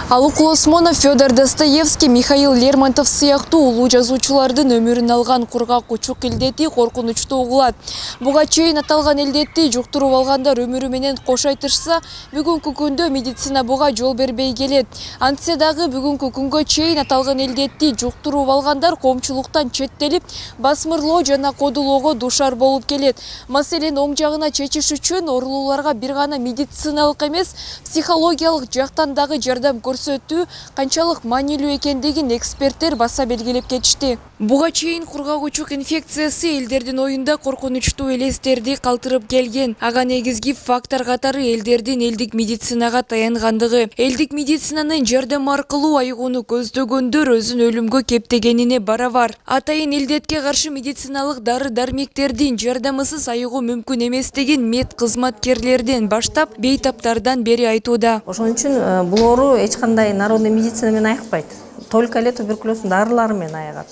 Алук Осмонов, Федор Достоевский, Михаил Лермонтов сыяктуу улуу жазуучулардын өмүрүн алган кургак учук илдети коркунучтуу угулат. Буга чейин аталган илдетти жуктуруп алгандар өмүрү менен кош айтышса, бүгүнкү күндө медицина буга жол бербей келет. Антсе дагы бүгүнкү күнгө чейин аталган илдетти жуктуруп алгандар коомчулуктан четтелип, басмырлоо жана кодулоого душар болуп келет. Маселени оң жагына чечиш үчүн оорулууларга бир гана медициналык эмес, психологиялык жактан дагы жардам көрсөтүү канчалык маанилүү экендигин эксперттер баса белгилеп кетишти. Буга чейин кургак учук инфекциясы элдердин оюнда коркунучтуу элестерди калтырып келген. Ага негизги фактор катары элдердин элдик медицинага таянгандыгы. Элдик медицинанын жардамы аркылуу айыгууну көздөгөндөр өзүн өлүмгө кептегенине барабар. Атайын илдетке каршы медициналык дары-дармектердин жардамысыз айыгуу мүмкүн эместигин мед кызматкерлерден баштап бейтаптардан бери айтууда. Ошон үчүн бул оору эч кандай народный медицина менен айыкпайт. Только эле туберкулездин дарылары менен айыгат.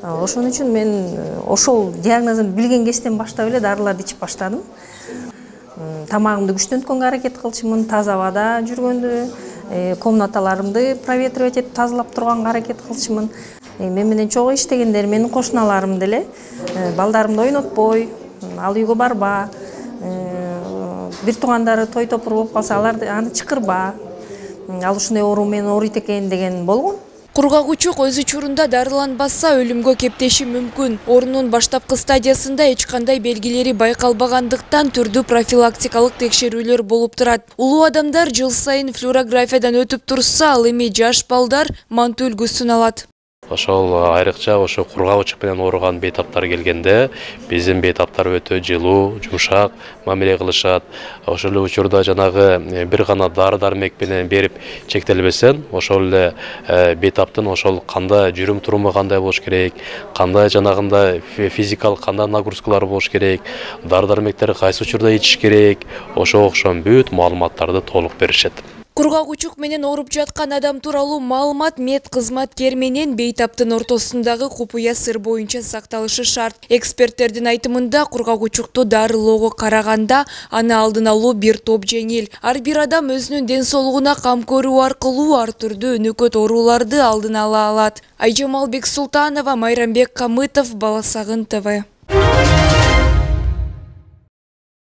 Ошон үчүн мен ошол диагнозун билген кезден баштап эле дарыларды ичип баштадым. Тамагымды күчтөнткөнгө аракет кылчумун, таза абада жүргөндү, комнаталарымды проветривать этип тазалап турганга аракет кылчумун. Мен менен чогуу иштегендер, менин кошуналарым деле балдарымды ойнотпой, ал үйгө барба, бир туугандары той топур болуп калса аларды аны чакырба, ал ушундай оору менен ооруйт экен деген болгон. Кургак учук өз учурунда дарыланбаса өлүмгө кептеши мүмкүн. Оорунун баштапкы стадиясында эч кандай белгилери байкалбагандыктан түрдүү профилактикалык текшерүүлөр болуп турат. Улуу адамдар жыл сайын флюорографиядан өтүп турса, ал эми жаш балдар манту үлгүсүн алат. Ошол айрыкча ошо кургак учук менен ооруган бейтаптар келгенде биздин бейтаптар өтө жылуу, жумшак мамиле кылышат. Ошол эле учурда жанагы бир гана дары-дармек менен берип чектелбесен, ошол эле бейтаптын ошол кандай жүрүм туруму кандай болуш керек, кандай жанагында физикалык кандай нагрузкалар болуш керек, дары-дармектерди кайсы учурда ичиш керек, ошого окшогон бүт маалыматтарды толук беришет. Кургак учук менен ооруп жаткан адам тууралуу маалымат мед кызматкер менен бейтаптын ортосундагы купуя сыр боюнча сакталышы шарт. Эксперттердин айтымында кургак учукту дарылоого караганда аны алдын алуу бир топ жеңил. Ар бир адам өзүнүн ден соолугуна кам көрүү аркылуу ар түрдүү өнөкөт ооруларды алдын ала алат. Айжамал Бексултанова, Майрамбек Камытов, Бала Сагын ТВ.